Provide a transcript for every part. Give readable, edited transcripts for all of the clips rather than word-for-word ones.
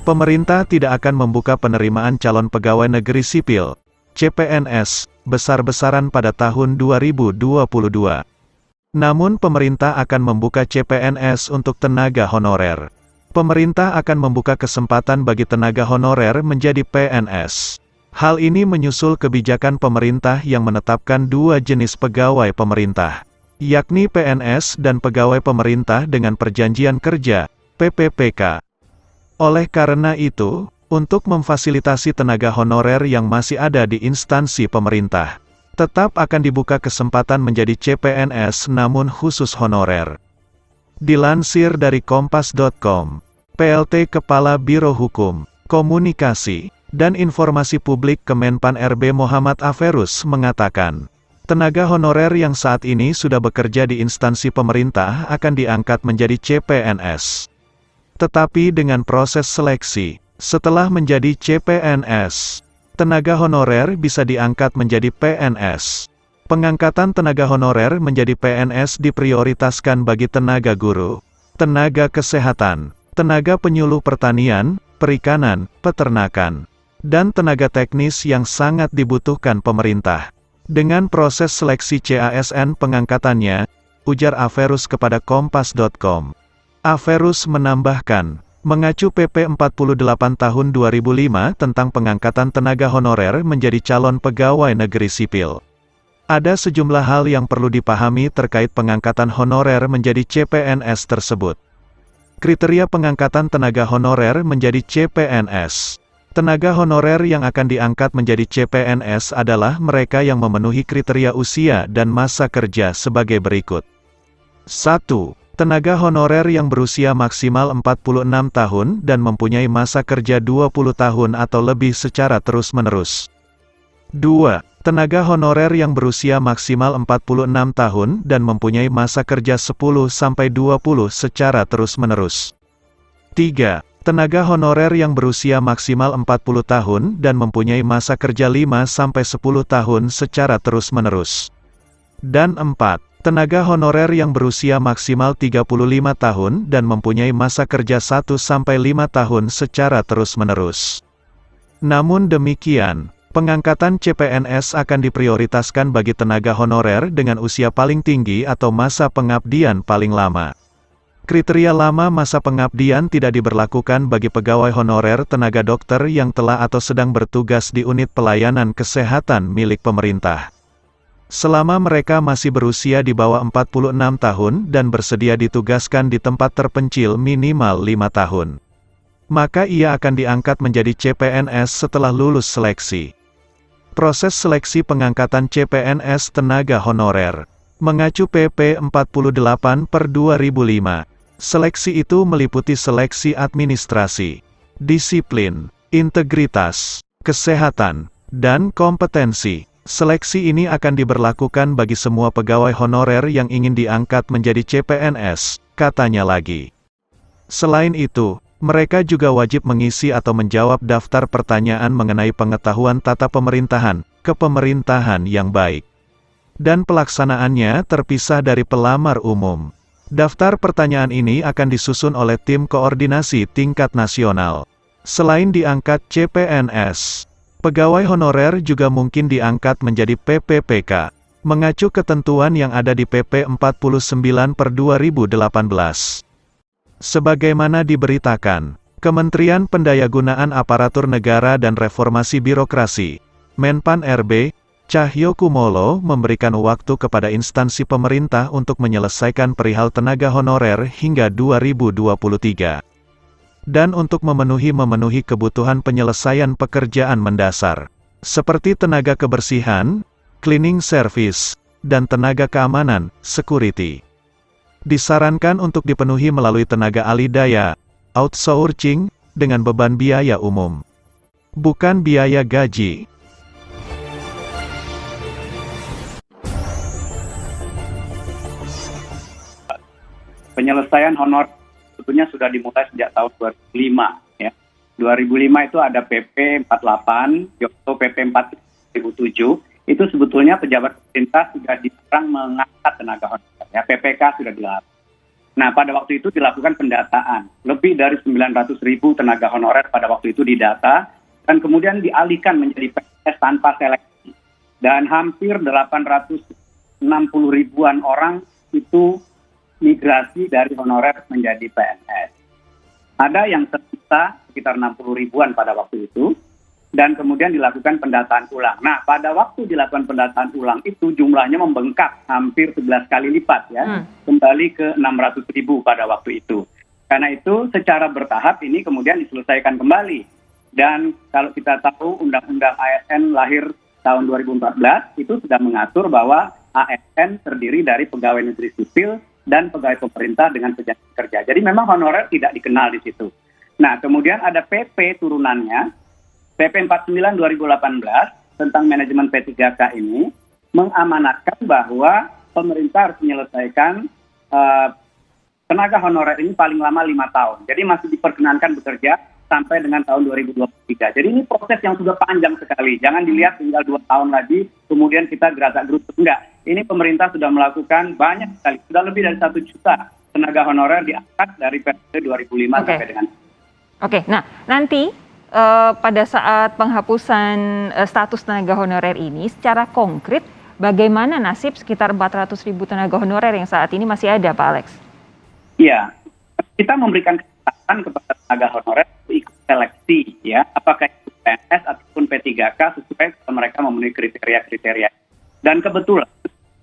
Pemerintah tidak akan membuka penerimaan calon pegawai negeri sipil, CPNS, besar-besaran pada tahun 2022. Namun pemerintah akan membuka CPNS untuk tenaga honorer. Pemerintah akan membuka kesempatan bagi tenaga honorer menjadi PNS. Hal ini menyusul kebijakan pemerintah yang menetapkan dua jenis pegawai pemerintah, yakni PNS dan pegawai pemerintah dengan perjanjian kerja, PPPK. Oleh karena itu, untuk memfasilitasi tenaga honorer yang masih ada di instansi pemerintah, tetap akan dibuka kesempatan menjadi CPNS namun khusus honorer. Dilansir dari Kompas.com, PLT Kepala Biro Hukum, Komunikasi, dan Informasi Publik Kemenpan RB Muhammad Aferus mengatakan, tenaga honorer yang saat ini sudah bekerja di instansi pemerintah akan diangkat menjadi CPNS. Tetapi dengan proses seleksi, setelah menjadi CPNS, tenaga honorer bisa diangkat menjadi PNS. Pengangkatan tenaga honorer menjadi PNS diprioritaskan bagi tenaga guru, tenaga kesehatan, tenaga penyuluh pertanian, perikanan, peternakan, dan tenaga teknis yang sangat dibutuhkan pemerintah. Dengan proses seleksi CASN pengangkatannya, ujar Aferus kepada Kompas.com. Aferus menambahkan, mengacu PP 48 tahun 2005 tentang pengangkatan tenaga honorer menjadi calon pegawai negeri sipil. Ada sejumlah hal yang perlu dipahami terkait pengangkatan honorer menjadi CPNS tersebut. Kriteria pengangkatan tenaga honorer menjadi CPNS. Tenaga honorer yang akan diangkat menjadi CPNS adalah mereka yang memenuhi kriteria usia dan masa kerja sebagai berikut. 1. Tenaga honorer yang berusia maksimal 46 tahun dan mempunyai masa kerja 20 tahun atau lebih secara terus-menerus. 2. Tenaga honorer yang berusia maksimal 46 tahun dan mempunyai masa kerja 10-20 secara terus-menerus. 3. Tenaga honorer yang berusia maksimal 40 tahun dan mempunyai masa kerja 5-10 tahun secara terus-menerus. Dan 4. Tenaga honorer yang berusia maksimal 35 tahun dan mempunyai masa kerja 1-5 tahun secara terus-menerus. Namun demikian, pengangkatan CPNS akan diprioritaskan bagi tenaga honorer dengan usia paling tinggi atau masa pengabdian paling lama. Kriteria lama masa pengabdian tidak diberlakukan bagi pegawai honorer tenaga dokter yang telah atau sedang bertugas di unit pelayanan kesehatan milik pemerintah. Selama mereka masih berusia di bawah 46 tahun dan bersedia ditugaskan di tempat terpencil minimal 5 tahun, maka ia akan diangkat menjadi CPNS setelah lulus seleksi. Proses seleksi pengangkatan CPNS tenaga honorer mengacu PP 48/2005. Seleksi itu meliputi seleksi administrasi, disiplin, integritas, kesehatan, dan kompetensi. Seleksi ini akan diberlakukan bagi semua pegawai honorer yang ingin diangkat menjadi CPNS, katanya lagi. Selain itu, mereka juga wajib mengisi atau menjawab daftar pertanyaan mengenai pengetahuan tata pemerintahan, kepemerintahan yang baik, dan pelaksanaannya terpisah dari pelamar umum. Daftar pertanyaan ini akan disusun oleh tim koordinasi tingkat nasional. Selain diangkat CPNS, pegawai honorer juga mungkin diangkat menjadi PPPK, mengacu ketentuan yang ada di PP 49/2018. Sebagaimana diberitakan, Kementerian Pendayagunaan Aparatur Negara dan Reformasi Birokrasi, Menpan RB, Cahyokumolo memberikan waktu kepada instansi pemerintah untuk menyelesaikan perihal tenaga honorer hingga 2023. Dan untuk memenuhi kebutuhan penyelesaian pekerjaan mendasar, seperti tenaga kebersihan, cleaning service, dan tenaga keamanan, security. Disarankan untuk dipenuhi melalui tenaga ahli daya, outsourcing, dengan beban biaya umum, bukan biaya gaji. Penyelesaian honor sebetulnya sudah dimulai sejak tahun 2005. Ya. 2005 itu ada PP 48, Yogyakarta PP 4 2007. Itu sebetulnya pejabat pemerintah sudah dilarang mengangkat tenaga honorer. Ya, PPK sudah dilarang. Nah, pada waktu itu dilakukan pendataan. Lebih dari 900.000 tenaga honorer pada waktu itu didata, dan kemudian dialihkan menjadi PNS tanpa seleksi. Dan hampir 860 ribuan orang itu migrasi dari honorer menjadi PNS. Ada yang tersisa sekitar 60 ribuan pada waktu itu, dan kemudian dilakukan pendataan ulang. Nah, pada waktu dilakukan pendataan ulang itu jumlahnya membengkak hampir 11 kali lipat ya, kembali ke 600.000 pada waktu itu. Karena itu secara bertahap ini kemudian diselesaikan kembali. Dan kalau kita tahu Undang-Undang ASN lahir tahun 2014 itu sudah mengatur bahwa ASN terdiri dari pegawai negeri sipil dan pegawai pemerintah dengan perjanjian kerja. Jadi memang honorer tidak dikenal di situ. Nah, kemudian ada PP turunannya, PP 49 2018 tentang manajemen P3K ini mengamanatkan bahwa pemerintah harus menyelesaikan tenaga honorer ini paling lama 5 tahun. Jadi masih diperkenankan bekerja sampai dengan tahun 2023. Jadi ini proses yang sudah panjang sekali. Jangan dilihat tinggal 2 tahun lagi, kemudian kita gerak-gerut. Enggak. Ini pemerintah sudah melakukan banyak sekali. Sudah lebih dari 1 juta tenaga honorer diangkat dari periode 2005 sampai dengan. Oke, nah nanti pada saat penghapusan status tenaga honorer ini, secara konkret bagaimana nasib sekitar 400.000 tenaga honorer yang saat ini masih ada, Pak Alex? Iya, kita memberikan kesempatan kepada tenaga honorer untuk ikut seleksi, ya, apakah itu PNS ataupun P3K sesuai mereka memenuhi kriteria-kriteria. Dan kebetulan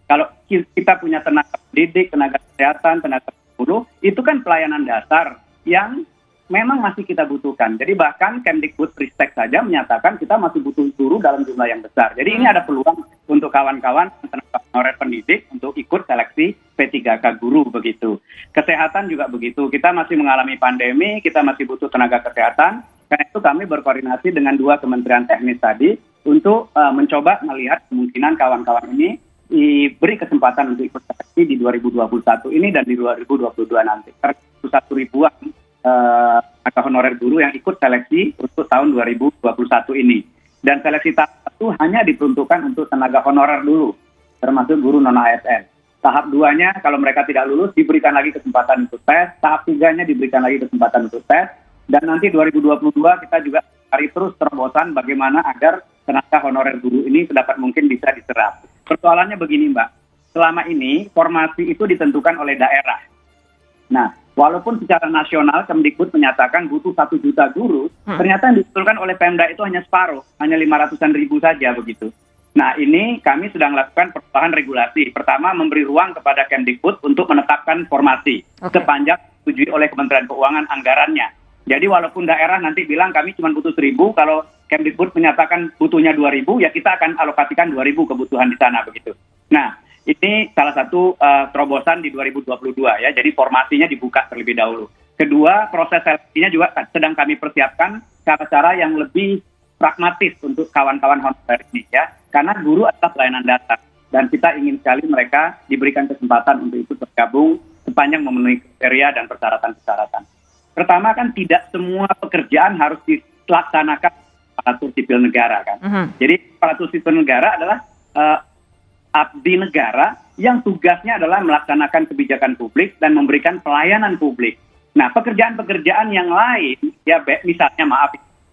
kalau kita punya tenaga pendidik, tenaga kesehatan, tenaga guru, itu kan pelayanan dasar yang memang masih kita butuhkan. Jadi bahkan Kemdikbudristek saja menyatakan kita masih butuh guru dalam jumlah yang besar. Jadi ini ada peluang untuk kawan-kawan tenaga honorer pendidik untuk ikut seleksi P3K guru begitu. Kesehatan juga begitu. Kita masih mengalami pandemi, kita masih butuh tenaga kesehatan. Karena itu kami berkoordinasi dengan 2 kementerian teknis tadi untuk mencoba melihat kemungkinan kawan-kawan ini diberi kesempatan untuk ikut seleksi di 2021 ini dan di 2022 nanti. Karena 1 ribuan tenaga honorer guru yang ikut seleksi untuk tahun 2021 ini. Dan seleksi tahap 1 hanya diperuntukkan untuk tenaga honorer dulu, termasuk guru non-ASN. Tahap 2-nya kalau mereka tidak lulus diberikan lagi kesempatan untuk tes, tahap 3-nya diberikan lagi kesempatan untuk tes, dan nanti 2022 kita juga cari terus terobosan bagaimana agar tenaga honorer guru ini sedapat mungkin bisa diserap. Persoalannya begini, Mbak, selama ini formasi itu ditentukan oleh daerah. Nah, walaupun secara nasional Kemdikbud menyatakan butuh 1 juta guru, ternyata yang diusulkan oleh Pemda itu hanya separuh, hanya 500-an ribu saja begitu. Nah, ini kami sedang melakukan perubahan regulasi. Pertama, memberi ruang kepada Kemdikbud untuk menetapkan formasi sepanjang disetujui oleh Kementerian Keuangan anggarannya. Jadi walaupun daerah nanti bilang kami cuma butuh 1.000, kalau Kemdikbud menyatakan butuhnya 2.000, ya kita akan alokasikan 2.000 kebutuhan di sana begitu. Nah, ini salah satu terobosan di 2022 ya, jadi formasinya dibuka terlebih dahulu. Kedua, proses seleksinya juga sedang kami persiapkan cara-cara yang lebih pragmatis untuk kawan-kawan honorer ini ya, karena guru adalah pelayanan dasar dan kita ingin sekali mereka diberikan kesempatan untuk ikut bergabung sepanjang memenuhi kriteria dan persyaratan-persyaratan. Pertama kan tidak semua pekerjaan harus dilaksanakan aparatur sipil negara kan. Jadi aparatur sipil negara adalah abdi negara yang tugasnya adalah melaksanakan kebijakan publik dan memberikan pelayanan publik. Nah, pekerjaan-pekerjaan yang lain, ya misalnya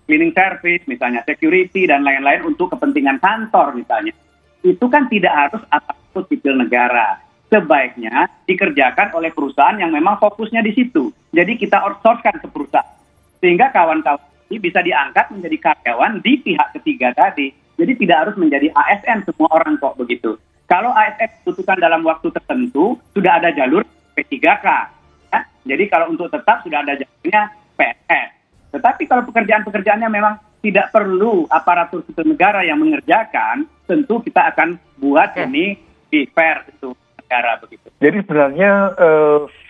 cleaning service, misalnya security dan lain-lain untuk kepentingan kantor misalnya, itu kan tidak harus aparatur sipil negara. Sebaiknya dikerjakan oleh perusahaan yang memang fokusnya di situ. Jadi kita outsource-kan ke perusahaan. Sehingga kawan-kawan ini bisa diangkat menjadi karyawan di pihak ketiga tadi. Jadi tidak harus menjadi ASN semua orang kok begitu. Kalau ASN dibutuhkan dalam waktu tertentu, sudah ada jalur P3K. Ya? Jadi kalau untuk tetap sudah ada jalurnya PNS. Tetapi kalau pekerjaan-pekerjaannya memang tidak perlu aparatur sipil negara yang mengerjakan, tentu kita akan buat ini di fair itu negara begitu. Jadi sebenarnya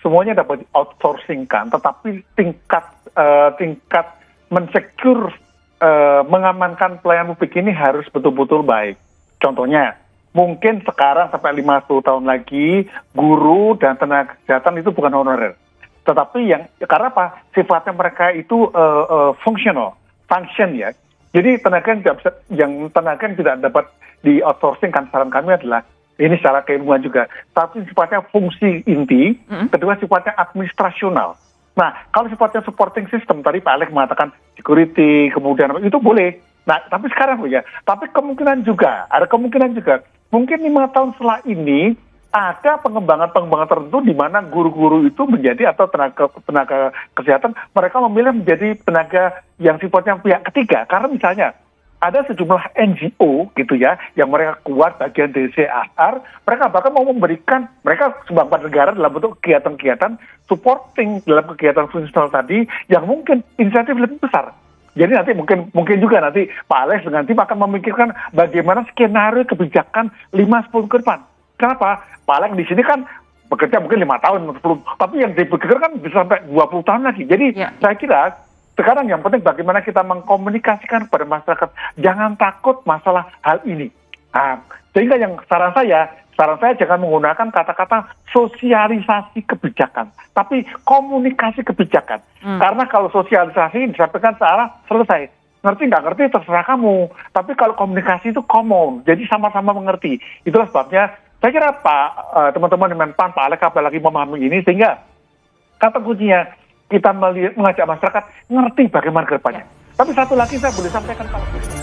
semuanya dapat outsourcing-kan, tetapi tingkat mensecure mengamankan pelayanan publik ini harus betul-betul baik. Contohnya, mungkin sekarang sampai 50 tahun lagi, guru dan tenaga kesehatan itu bukan honorer. Tetapi karena apa? Sifatnya mereka itu function ya. Jadi tenaga yang tidak dapat di outsourcing kan saran kami adalah Ini secara keilmuan juga. Satu sifatnya fungsi inti, kedua sifatnya administrasional. Nah, kalau sifatnya supporting system, tadi Pak Alex mengatakan security, kemudian itu boleh. Nah, tapi sekarang ya, tapi kemungkinan juga, mungkin 5 tahun setelah ini, ada pengembangan tertentu di mana guru-guru itu menjadi atau tenaga kesehatan mereka memilih menjadi tenaga yang sifatnya pihak ketiga karena misalnya ada sejumlah NGO gitu ya yang mereka kuat bagian dari CSR, mereka bahkan mau memberikan mereka sumbang pada negara dalam bentuk kegiatan-kegiatan supporting dalam kegiatan fungsional tadi yang mungkin insentif lebih besar. Jadi nanti mungkin juga nanti Pak Alex dengan tim akan memikirkan bagaimana skenario kebijakan 5-10 ke depan. Kenapa? Pak Alex di sini kan bekerja mungkin 5 tahun, 10, tapi yang dipikirkan kan bisa sampai 20 tahun lagi. Jadi saya kira sekarang yang penting bagaimana kita mengkomunikasikan kepada masyarakat, jangan takut masalah hal ini. Nah, sehingga yang saran saya jangan menggunakan kata-kata sosialisasi kebijakan, tapi komunikasi kebijakan. Karena kalau sosialisasi disampaikan searah selesai. Ngerti nggak ngerti terserah kamu. Tapi kalau komunikasi itu common, jadi sama-sama mengerti. Itulah sebabnya saya kira teman-teman di Menpan, Pak Alex apalagi memahami ini, sehingga kata kuncinya kita mengajak masyarakat ngerti bagaimana ke depannya. Tapi satu lagi saya boleh sampaikan Pak.